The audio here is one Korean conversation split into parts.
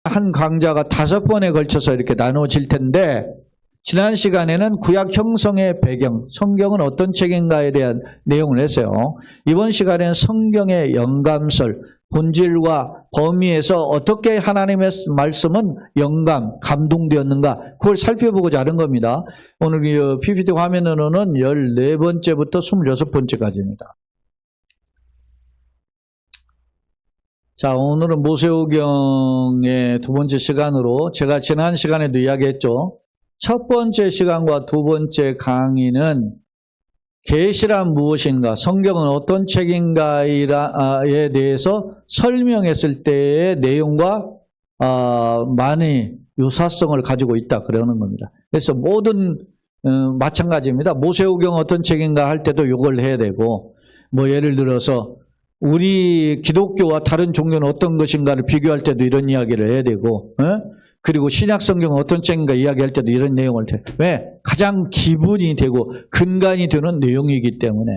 한 강좌가 5번에 걸쳐서 이렇게 나눠질 텐데 지난 시간에는 구약 형성의 배경, 성경은 어떤 책인가에 대한 내용을 했어요. 이번 시간에는 성경의 영감설, 본질과 범위에서 어떻게 하나님의 말씀은 영감, 감동되었는가 그걸 살펴보고자 하는 겁니다. 오늘 PPT 화면으로는 14번째부터 26번째까지입니다. 자, 오늘은 모세오경의 2번째 시간으로 제가 지난 시간에도 이야기했죠. 첫 번째 시간과 2번째 강의는 계시란 무엇인가, 성경은 어떤 책인가에 대해서 설명했을 때의 내용과 많이 유사성을 가지고 있다 그러는 겁니다. 그래서 모든 마찬가지입니다. 모세오경 어떤 책인가 할 때도 이걸 해야 되고, 뭐 예를 들어서 우리 기독교와 다른 종교는 어떤 것인가를 비교할 때도 이런 이야기를 해야 되고, 그리고 신약성경은 어떤 책인가 이야기할 때도 이런 내용을 해요. 왜? 가장 기본이 되고 근간이 되는 내용이기 때문에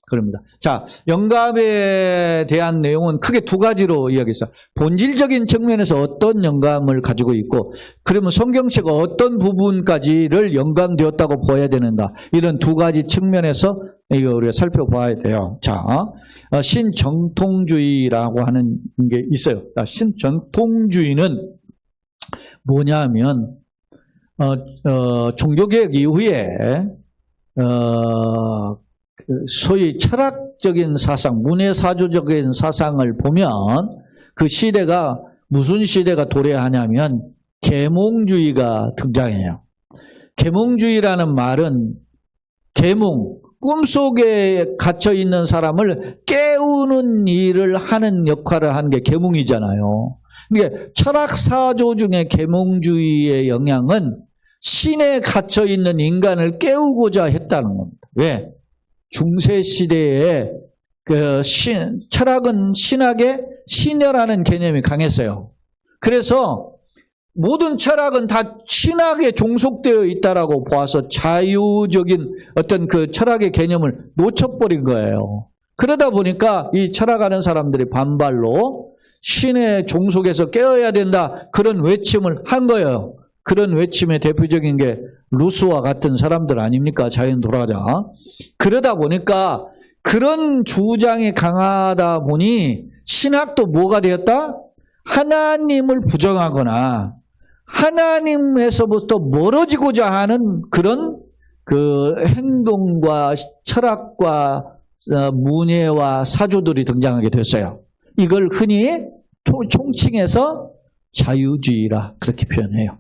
그럽니다. 자, 영감에 대한 내용은 크게 2가지로 이야기했어요. 본질적인 측면에서 어떤 영감을 가지고 있고, 그러면 성경책의 어떤 부분까지를 영감되었다고 보아야 되는가, 이런 2가지 측면에서 이거 우리가 살펴봐야 돼요. 자, 신정통주의라고 하는 게 있어요. 신정통주의는 뭐냐면 종교개혁 이후에 소위 철학적인 사상, 문해사조적인 사상을 보면 그 시대가 무슨 시대가 도래하냐면 계몽주의가 등장해요. 계몽주의라는 말은 계몽, 꿈속에 갇혀있는 사람을 깨우는 일을 하는 역할을 하는 게 계몽이잖아요. 그러니까 철학사조 중에 계몽주의의 영향은 신에 갇혀있는 인간을 깨우고자 했다는 겁니다. 왜? 중세시대에 철학은 신학의 신여라는 개념이 강했어요. 그래서 모든 철학은 다 신학에 종속되어 있다라고 보아서 자유적인 어떤 그 철학의 개념을 놓쳐버린 거예요. 그러다 보니까 이 철학하는 사람들이 반발로 신의 종속에서 깨어야 된다, 그런 외침을 한 거예요. 그런 외침의 대표적인 게 루스와 같은 사람들 아닙니까? 자연 돌아가자. 그러다 보니까 그런 주장이 강하다 보니 신학도 뭐가 되었다? 하나님을 부정하거나 하나님에서부터 멀어지고자 하는 그런 그 행동과 철학과 문예와 사조들이 등장하게 됐어요. 이걸 흔히 총칭해서 자유주의라 그렇게 표현해요.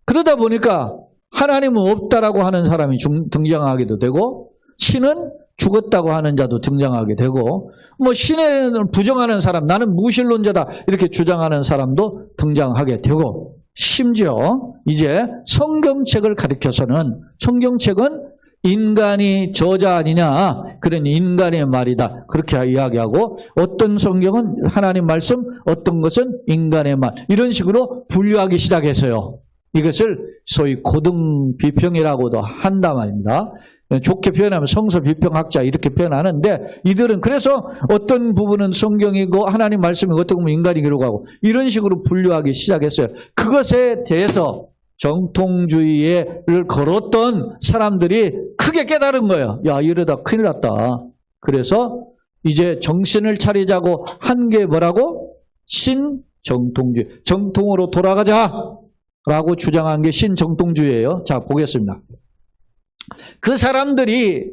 그러다 보니까 하나님은 없다라고 하는 사람이 등장하기도 되고, 신은 죽었다고 하는 자도 등장하게 되고, 뭐 신을 부정하는 사람, 나는 무신론자다 이렇게 주장하는 사람도 등장하게 되고, 심지어 이제 성경책을 가리켜서는 성경책은 인간이 저자 아니냐, 그런 인간의 말이다 그렇게 이야기하고, 어떤 성경은 하나님 말씀, 어떤 것은 인간의 말, 이런 식으로 분류하기 시작해서요. 이것을 소위 고등비평이라고도 한단 말입니다. 좋게 표현하면 성서비평학자 이렇게 표현하는데, 이들은 그래서 어떤 부분은 성경이고 하나님 말씀이고 어떤 부분은 인간이 기록하고 이런 식으로 분류하기 시작했어요. 그것에 대해서 정통주의를 걸었던 사람들이 크게 깨달은 거예요. 야, 이러다 큰일 났다. 그래서 이제 정신을 차리자고 한 게 뭐라고? 신정통주의. 정통으로 돌아가자 라고 주장한 게 신정통주의예요. 자, 보겠습니다. 그 사람들이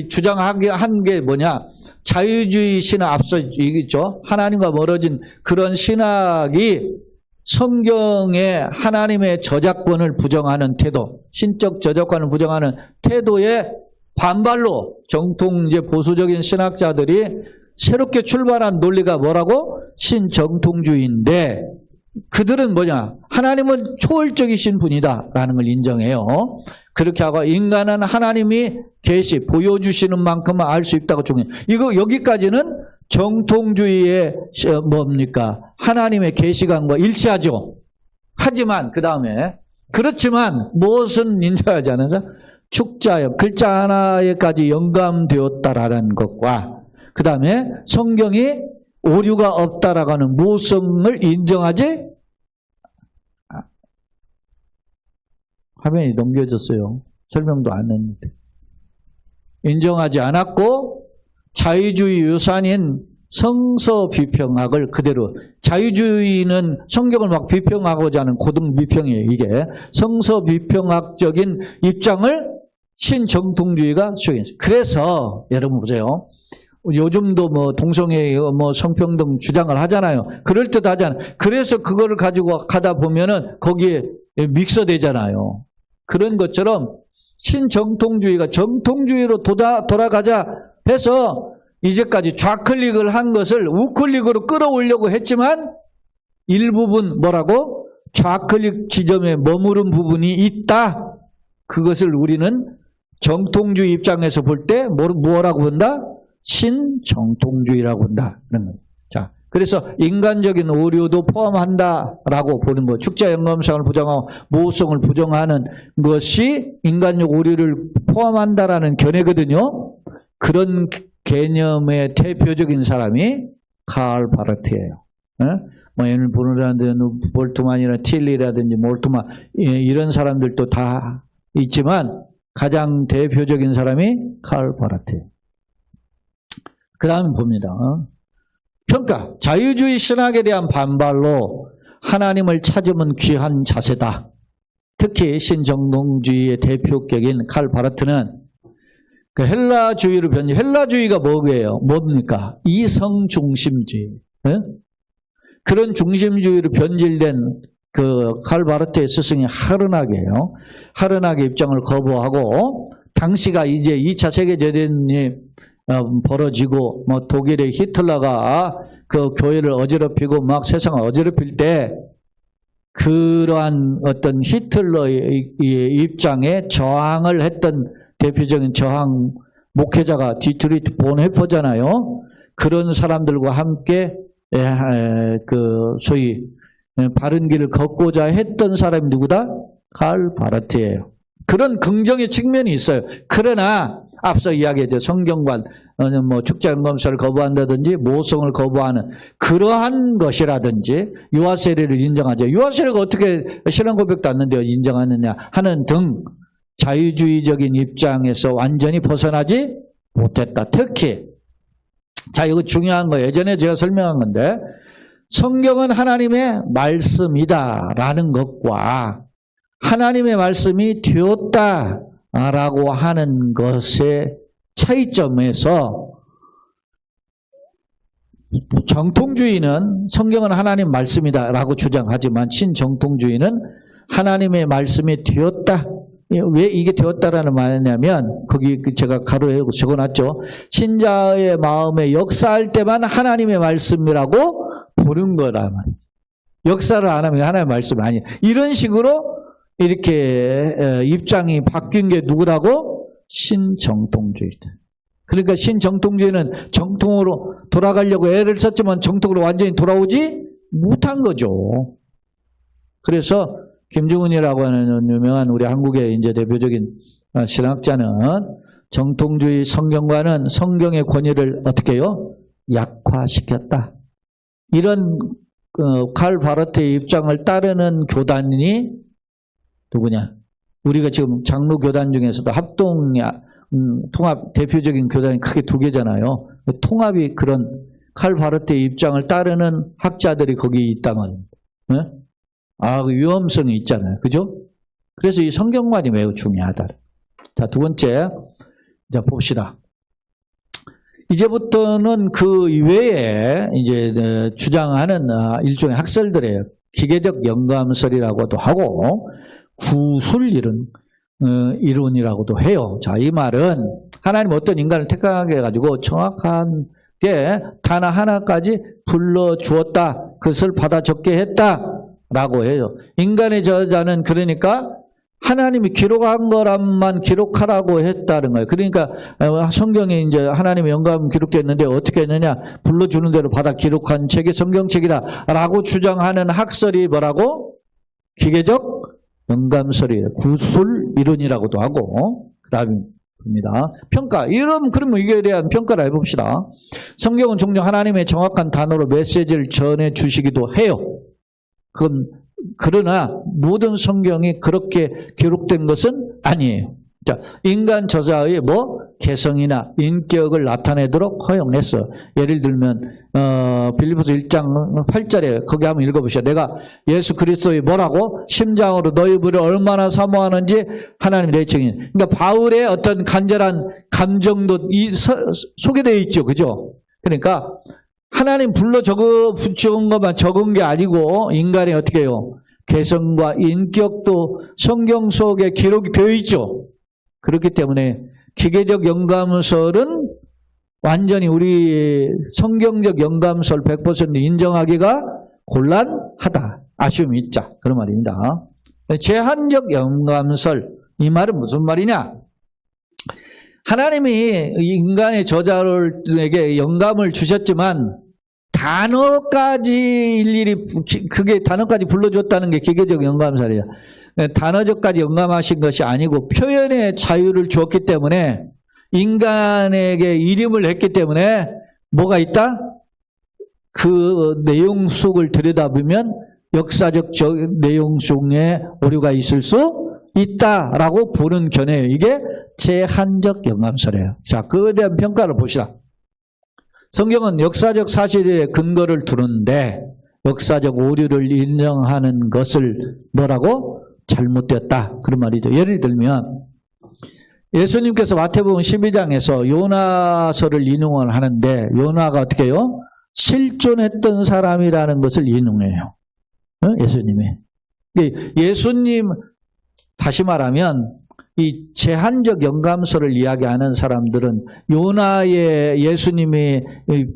주장하게 한 게 뭐냐? 자유주의 신학, 앞서 있죠. 하나님과 멀어진 그런 신학이 성경의 하나님의 저작권을 부정하는 태도, 신적 저작권을 부정하는 태도에 반발로 정통제 보수적인 신학자들이 새롭게 출발한 논리가 뭐라고? 신정통주의인데, 그들은 뭐냐? 하나님은 초월적이신 분이다라는 걸 인정해요. 그렇게 하고 인간은 하나님이 계시 보여주시는 만큼만 알 수 있다고 중요해요. 이거 여기까지는 정통주의의 뭡니까? 하나님의 계시관과 일치하죠. 하지만 그 다음에 그렇지만 무엇은 인정하지 않아서 축자여, 글자 하나에까지 영감되었다라는 것과 그 다음에 성경이 오류가 없다라고 하는 모성을 인정하지? 화면이 넘겨졌어요. 설명도 안 했는데. 인정하지 않았고 자유주의 유산인 성서 비평학을 그대로, 자유주의는 성경을 막 비평하고자 하는 고등 비평이에요. 이게 성서 비평학적인 입장을 신정통주의가 수용했어요. 그래서 여러분 보세요. 요즘도 뭐 동성애, 뭐 성평등 주장을 하잖아요. 그럴듯하잖아요. 그래서 그거를 가지고 가다 보면은 거기에 믹서되잖아요. 그런 것처럼 신정통주의가 정통주의로 돌아가자 해서 이제까지 좌클릭을 한 것을 우클릭으로 끌어오려고 했지만 일부분 뭐라고? 좌클릭 지점에 머무른 부분이 있다. 그것을 우리는 정통주의 입장에서 볼 때 뭐라고 본다? 신정통주의라고 본다. 자, 그래서 인간적인 오류도 포함한다라고 보는 거. 축자 영감성을 부정하고 모성을 부정하는 것이 인간적 오류를 포함한다라는 견해거든요. 그런 개념의 대표적인 사람이 칼 바르트예요. 뭐 예를 들면 볼트만이나 틸리라든지 몰트만 이런 사람들도 다 있지만 가장 대표적인 사람이 칼 바르트예요. 그 다음 봅니다. 평가. 자유주의 신학에 대한 반발로 하나님을 찾으면 귀한 자세다. 특히 신정통주의의 대표격인 칼 바르트는 그 헬라주의를 헬라주의가 뭐예요? 뭡니까? 이성중심주의. 그런 중심주의로 변질된 그 칼 바르트의 스승이 하르나게예요. 하르나게 입장을 거부하고 당시가 이제 2차 세계대전이 벌어지고 뭐 독일의 히틀러가 그 교회를 어지럽히고 막 세상을 어지럽힐 때 그러한 어떤 히틀러의 입장에 저항을 했던 대표적인 저항 목회자가 디트리트 본헤퍼잖아요. 그런 사람들과 함께 그 소위 바른 길을 걷고자 했던 사람이 누구다? 칼 바르트예요. 그런 긍정의 측면이 있어요. 그러나 앞서 이야기했죠. 성경관 뭐 축자 영감서를 거부한다든지 모성을 거부하는 그러한 것이라든지 유아 세례를 인정하죠. 유아 세례가 어떻게 신앙 고백도 않는데요 인정하느냐 하는 등 자유주의적인 입장에서 완전히 벗어나지 못했다. 특히 자 이거 중요한 거예요. 예전에 제가 설명한 건데 성경은 하나님의 말씀이다라는 것과 하나님의 말씀이 되었다라고 하는 것의 차이점에서 정통주의는 성경은 하나님 말씀이다라고 주장하지만 신정통주의는 하나님의 말씀이 되었다. 왜 이게 되었다라는 말이냐면 거기 제가 가로에 적어놨죠. 신자의 마음에 역사할 때만 하나님의 말씀이라고 보는 거란 말이죠. 역사를 안 하면 하나님의 말씀이 아니에요. 이런 식으로 이렇게 입장이 바뀐 게 누구라고? 신정통주의다. 그러니까 신정통주의는 정통으로 돌아가려고 애를 썼지만 정통으로 완전히 돌아오지 못한 거죠. 그래서 김중은이라고 하는 유명한 우리 한국의 이제 대표적인 신학자는 정통주의 성경과는 성경의 권위를 어떻게 해요? 약화시켰다. 이런 칼 바르트의 입장을 따르는 교단이 누구냐? 우리가 지금 장로 교단 중에서도 합동 통합 대표적인 교단이 크게 두 개잖아요. 통합이 그런 칼 바르트의 입장을 따르는 학자들이 거기 있다면, 그 위험성이 있잖아요, 그죠? 그래서 이 성경관이 매우 중요하다. 자, 두 번째, 자 봅시다. 이제부터는 그 외에 이제 주장하는 일종의 학설들이에요. 기계적 영감설이라고도 하고 구술 이론이라고도 해요. 자, 이 말은 하나님 어떤 인간을 택하게 해가지고 정확하게 단어 하나까지 불러주었다. 그것을 받아 적게 했다라고 해요. 인간의 저자는 그러니까 하나님이 기록한 거란만 기록하라고 했다는 거예요. 그러니까 성경에 이제 하나님의 영감 기록됐는데 어떻게 했느냐? 불러주는 대로 받아 기록한 책이 성경책이다라고 주장하는 학설이 뭐라고? 기계적 영감설이에요. 구술 이론이라고도 하고, 그 다음에 입니다. 평가. 그러면 이거에 대한 평가를 해봅시다. 성경은 종종 하나님의 정확한 단어로 메시지를 전해 주시기도 해요. 그러나 모든 성경이 그렇게 기록된 것은 아니에요. 자, 인간 저자의 개성이나 인격을 나타내도록 허용했어요. 예를 들면 빌립보서 1장 8절에 거기 한번 읽어보시죠. 내가 예수 그리스도의 뭐라고? 심장으로 너희 부를 얼마나 사모하는지 하나님 내 증인. 그러니까 바울의 어떤 간절한 감정도 소개되어 있죠. 그죠? 그러니까 하나님 불러 붙여온 것만 적은 게 아니고 인간의 어떻게 해요? 개성과 인격도 성경 속에 기록이 되어 있죠. 그렇기 때문에 기계적 영감설은 완전히 우리 성경적 영감설 100% 인정하기가 곤란하다. 아쉬움이 있자. 그런 말입니다. 제한적 영감설, 이 말은 무슨 말이냐? 하나님이 인간의 저자에게 영감을 주셨지만 단어까지 일일이 그게 단어까지 불러줬다는 게 기계적 영감설이야. 단어적까지 영감하신 것이 아니고 표현의 자유를 주었기 때문에 인간에게 이름을 했기 때문에 뭐가 있다? 그 내용 속을 들여다보면 역사적 내용 속에 오류가 있을 수 있다라고 보는 견해예요. 이게 제한적 영감설이에요. 자, 그에 대한 평가를 봅시다. 성경은 역사적 사실에 근거를 두는데 역사적 오류를 인정하는 것을 뭐라고? 잘못되었다. 그런 말이죠. 예를 들면 예수님께서 마태복음 12장에서 요나서를 인용을 하는데 요나가 어떻게 해요? 실존했던 사람이라는 것을 인용해요. 예수님이. 예수님 다시 말하면 이 제한적 영감설을 이야기하는 사람들은 요나의 예수님의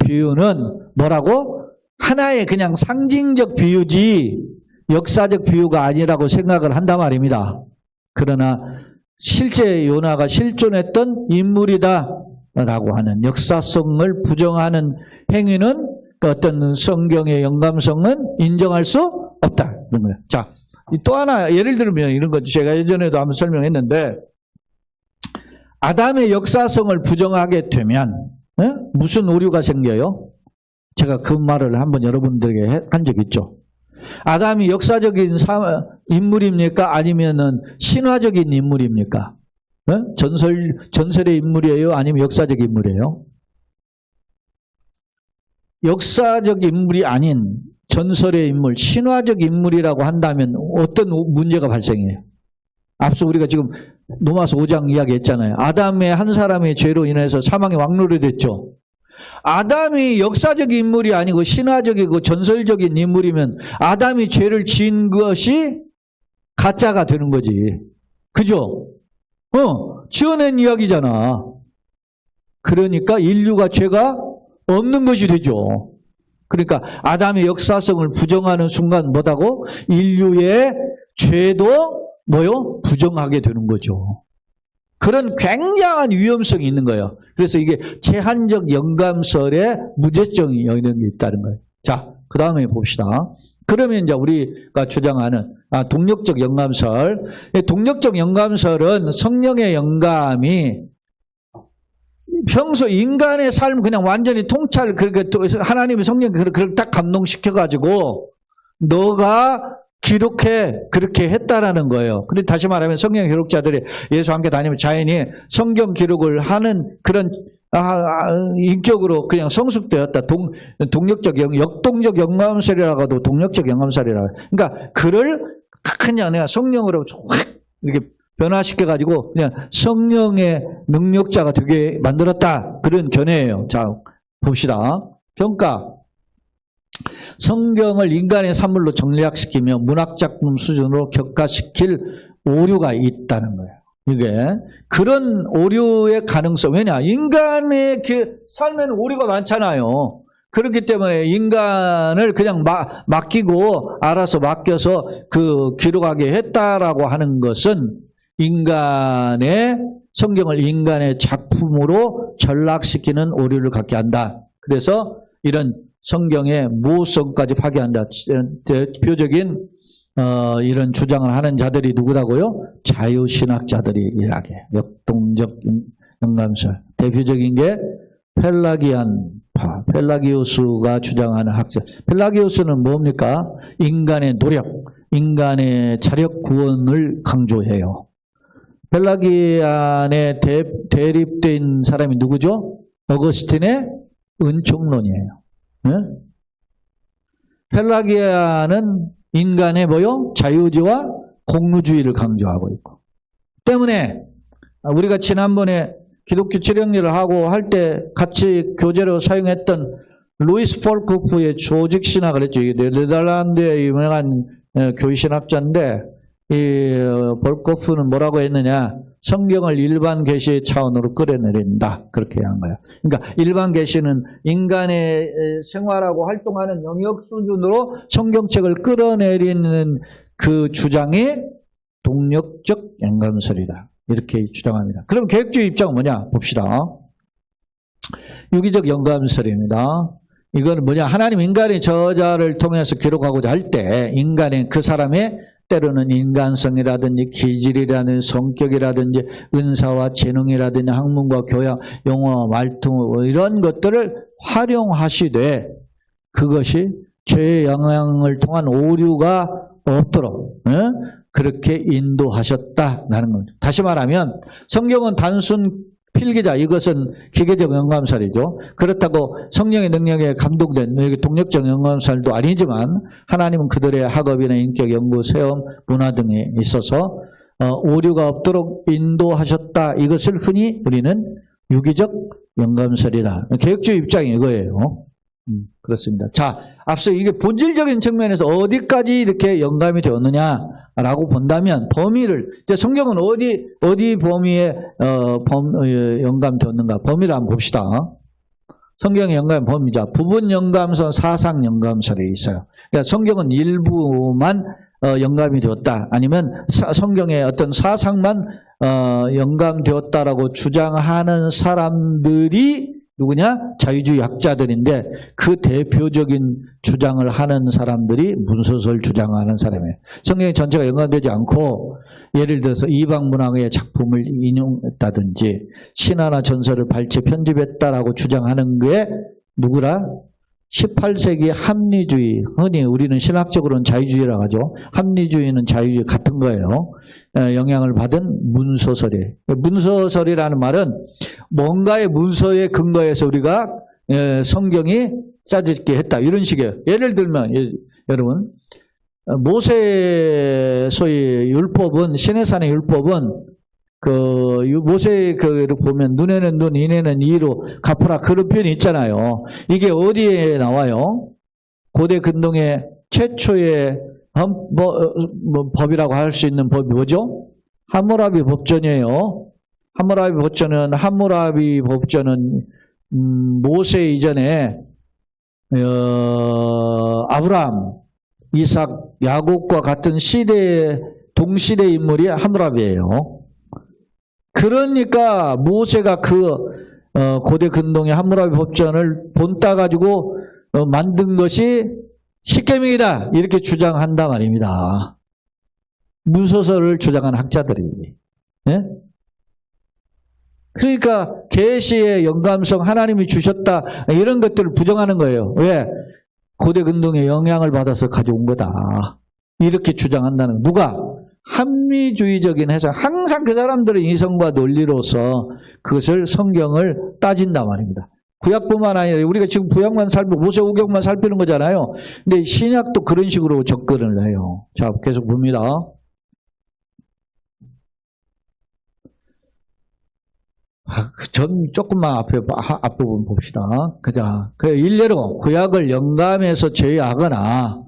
비유는 뭐라고? 하나의 그냥 상징적 비유지 역사적 비유가 아니라고 생각을 한단 말입니다. 그러나 실제 요나가 실존했던 인물이다라고 하는 역사성을 부정하는 행위는 어떤 성경의 영감성은 인정할 수 없다. 그런 거예요. 자, 또 하나 예를 들면 이런 거죠. 제가 예전에도 한번 설명했는데 아담의 역사성을 부정하게 되면 무슨 오류가 생겨요? 제가 그 말을 한번 여러분들에게 한 적 있죠. 아담이 역사적인 인물입니까? 아니면은 신화적인 인물입니까? 전설의 인물이에요? 아니면 역사적 인물이에요? 역사적 인물이 아닌 전설의 인물, 신화적 인물이라고 한다면 어떤 문제가 발생해요? 앞서 우리가 지금 로마서 5장 이야기했잖아요. 아담의 한 사람의 죄로 인해서 사망의 왕노릇이 됐죠. 아담이 역사적 인물이 아니고 신화적이고 전설적인 인물이면 아담이 죄를 지은 것이 가짜가 되는 거지. 그죠? 지어낸 이야기잖아. 그러니까 인류가 죄가 없는 것이 되죠. 그러니까 아담의 역사성을 부정하는 순간 뭐다고? 인류의 죄도 부정하게 되는 거죠. 그런 굉장한 위험성이 있는 거예요. 그래서 이게 제한적 영감설에 무죄성이 있는 게 있다는 거예요. 자, 그 다음에 봅시다. 그러면 이제 우리가 주장하는 동력적 영감설. 동력적 영감설은 성령의 영감이 평소 인간의 삶 그냥 완전히 통찰, 그렇게 하나님의 성령이 그걸 딱 감동시켜가지고 너가 기록해 그렇게 했다라는 거예요. 근데 다시 말하면 성경 기록자들이 예수와 함께 다니면 자연히 성경 기록을 하는 그런 인격으로 그냥 성숙되었다. 동력적 역동적 영감설이라고도 동력적 영감설이라고. 그러니까 그를 그냥 내가 성령으로 확 이렇게 변화시켜가지고 그냥 성령의 능력자가 되게 만들었다. 그런 견해예요. 자, 봅시다. 평가. 성경을 인간의 산물로 정리학시키며 문학작품 수준으로 격화시킬 오류가 있다는 거예요. 이게 그런 오류의 가능성. 왜냐? 인간의 삶에는 오류가 많잖아요. 그렇기 때문에 인간을 그냥 맡기고 알아서 맡겨서 기록하게 했다라고 하는 것은 성경을 인간의 작품으로 전락시키는 오류를 갖게 한다. 그래서 이런 성경의 모성까지 파괴한다. 대표적인 이런 주장을 하는 자들이 누구라고요? 자유신학자들이 이야기해요. 역동적 영감설. 대표적인 게 펠라기안파, 펠라기우스가 주장하는 학자. 펠라기우스는 뭡니까? 인간의 노력, 인간의 자력 구원을 강조해요. 펠라기안에 대립된 사람이 누구죠? 어거스틴의 은총론이에요. 네? 펠라기안은 인간의 뭐요? 자유주의와 공루주의를 강조하고 있고. 때문에 우리가 지난번에 기독교 출영리를 하고 할 때 같이 교재로 사용했던 루이스 폴코프의 조직신학을 했죠. 네덜란드의 유명한 교회신학자인데 이 폴코프는 뭐라고 했느냐? 성경을 일반 계시의 차원으로 끌어내린다. 그렇게 한 거예요. 그러니까 일반 계시는 인간의 생활하고 활동하는 영역 수준으로 성경책을 끌어내리는 그 주장이 동력적 영감설이다. 이렇게 주장합니다. 그럼 개혁주의 입장은 뭐냐? 봅시다. 유기적 영감설입니다. 이건 뭐냐? 하나님 인간의 저자를 통해서 기록하고자 할 때 인간의 그 사람의 때로는 인간성이라든지 기질이라든지 성격이라든지 은사와 재능이라든지 학문과 교양, 영어와 말투 이런 것들을 활용하시되 그것이 죄의 영향을 통한 오류가 없도록 그렇게 인도하셨다라는 겁니다. 다시 말하면 성경은 단순 필기자, 이것은 기계적 영감설이죠. 그렇다고 성령의 능력에 감동된 동력적 영감설도 아니지만 하나님은 그들의 학업이나 인격, 연구, 체험, 문화 등에 있어서 오류가 없도록 인도하셨다. 이것을 흔히 우리는 유기적 영감설이다. 개혁주의 입장이 이거예요. 그렇습니다. 자, 앞서 이게 본질적인 측면에서 어디까지 이렇게 영감이 되었느냐라고 본다면 범위를, 이제 성경은 어디 범위에 영감되었는가 범위를 한번 봅시다. 성경의 영감의 범위자 부분 영감설, 사상 영감설이 있어요. 그러니까 성경은 일부만 영감이 되었다. 아니면 성경의 어떤 사상만 영감되었다라고 주장하는 사람들이 누구냐? 자유주의 학자들인데 그 대표적인 주장을 하는 사람들이 문서설 주장하는 사람이에요. 성경 전체가 영감되지 않고 예를 들어서 이방 문학의 작품을 인용했다든지 신화나 전설을 발췌 편집했다라고 주장하는 게 누구라? 18세기 합리주의, 흔히 우리는 신학적으로는 자유주의라고 하죠. 합리주의는 자유주의 같은 거예요. 영향을 받은 문서설이에요. 문서설이라는 말은 뭔가의 문서에 근거해서 우리가 성경이 짜집게 했다. 이런 식이에요. 예를 들면 여러분 모세 소위 율법은 시내산의 율법은 그 모세의 그 보면 눈에는 눈, 이에는 이로 갚으라 그런 표현이 있잖아요. 이게 어디에 나와요? 고대 근동의 최초의 법이라고 할 수 있는 법이 뭐죠? 함무라비 법전이에요. 함무라비 법전은 모세 이전에 아브라함, 이삭, 야곱과 같은 동시대 인물이 함무라비예요. 그러니까 모세가 그 고대 근동의 함무라비 법전을 본따 가지고 만든 것이 십계명이다 이렇게 주장한단 말입니다. 문서설을 주장하는 학자들이. 예? 그러니까 계시의 영감성 하나님이 주셨다 이런 것들을 부정하는 거예요. 왜? 고대 근동의 영향을 받아서 가져온 거다. 이렇게 주장한다는 거. 누가? 합리주의적인 해석. 항상 그 사람들은 이성과 논리로서 그것을 성경을 따진단 말입니다. 구약뿐만 아니라 우리가 지금 구약만 살피고 모세오경만 살피는 거잖아요. 근데 신약도 그런 식으로 접근을 해요. 자, 계속 봅니다. 전 조금만 앞부분 봅시다. 그 일례로 구약을 영감해서 제외하거나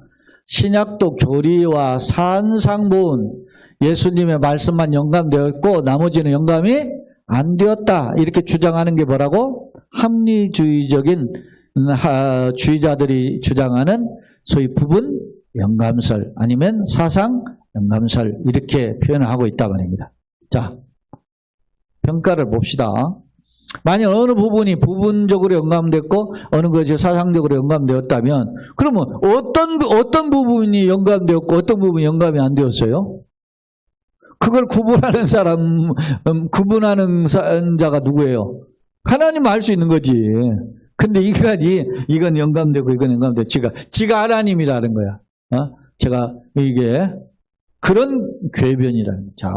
신약도 교리와 산상보훈 예수님의 말씀만 영감되었고 나머지는 영감이 안 되었다 이렇게 주장하는 게 뭐라고? 합리주의적인 주의자들이 주장하는 소위 부분 영감설 아니면 사상 영감설 이렇게 표현을 하고 있다 말입니다. 자, 평가를 봅시다. 만약 어느 부분이 부분적으로 영감됐고 어느 것이 사상적으로 영감되었다면 그러면 어떤 부분이 영감되었고 어떤 부분이 영감이 안 되었어요? 그걸 구분하는 구분하는 자가 누구예요? 하나님 알 수 있는 거지. 근데 인간이 이건 영감되고 이건 영감되고 지가 하나님이라는 거야. 제가 이게 그런 궤변이라는 거죠. 자,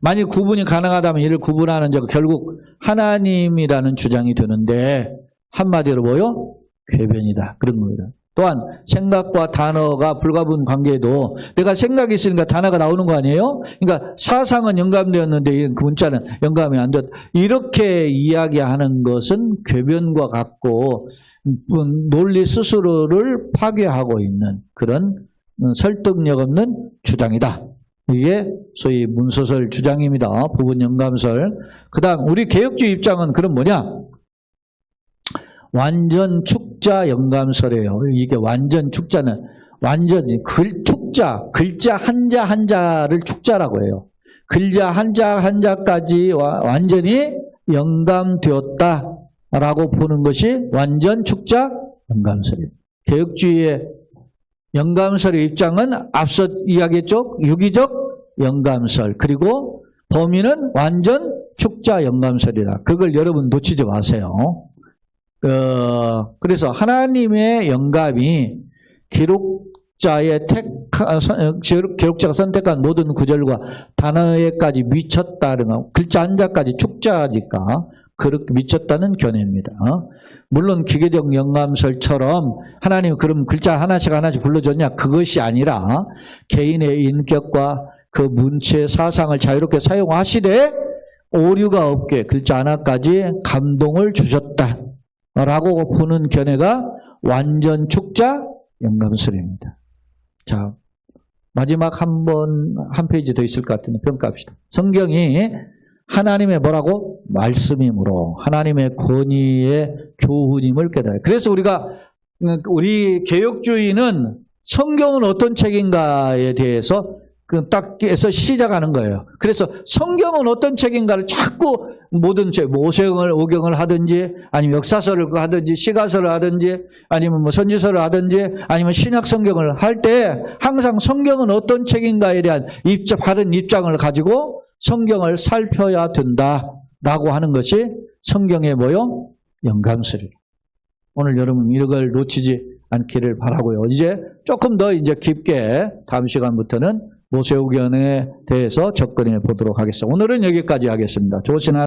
만약 구분이 가능하다면 이를 구분하는 자가 결국 하나님이라는 주장이 되는데 한마디로 뭐요? 궤변이다. 그런 겁니다. 또한 생각과 단어가 불가분 관계에도 내가 생각이 있으니까 단어가 나오는 거 아니에요? 그러니까 사상은 영감되었는데 그 문자는 영감이 안 됐다. 이렇게 이야기하는 것은 궤변과 같고 논리 스스로를 파괴하고 있는 그런 설득력 없는 주장이다. 이게 소위 문서설 주장입니다. 부분 영감설. 그 다음 우리 개혁주의 입장은 그럼 뭐냐? 완전 축자 영감설이에요. 이게 완전 축자는 완전히 축자, 글자 한자 한자를 축자라고 해요. 글자 한자 한자까지 완전히 영감되었다라고 보는 것이 완전 축자 영감설이에요. 개혁주의의 영감설의 입장은 앞서 이야기했죠. 유기적 영감설 그리고 범위는 완전 축자 영감설이라. 그걸 여러분 놓치지 마세요. 그래서 하나님의 영감이 기록자가 선택한 모든 구절과 단어에까지 미쳤다는 거, 글자 한자까지 축자니까 그렇게 미쳤다는 견해입니다. 물론 기계적 영감설처럼 하나님 그럼 글자 하나씩 불러줬냐? 그것이 아니라 개인의 인격과 그 문체의 사상을 자유롭게 사용하시되 오류가 없게 글자 하나까지 감동을 주셨다. 라고 보는 견해가 완전 축자 영감설입니다. 자, 마지막 한 페이지 더 있을 것 같은데 평가합시다. 성경이 하나님의 뭐라고? 말씀이므로 하나님의 권위의 교훈임을 깨달아요. 그래서 우리 개혁주의는 성경은 어떤 책인가에 대해서 딱에서 시작하는 거예요. 그래서 성경은 어떤 책인가를 자꾸 모든 책, 오경을 하든지 아니면 역사서를 하든지 시가서를 하든지 아니면 선지서를 하든지 아니면 신약 성경을 할 때 항상 성경은 어떤 책인가에 대한 바른 입장을 가지고 성경을 살펴야 된다라고 하는 것이 성경의 뭐요? 영감설이에요. 오늘 여러분 이걸 놓치지 않기를 바라고요. 이제 조금 더 깊게 다음 시간부터는 모세오경에 대해서 접근해 보도록 하겠습니다. 오늘은 여기까지 하겠습니다. 좋으신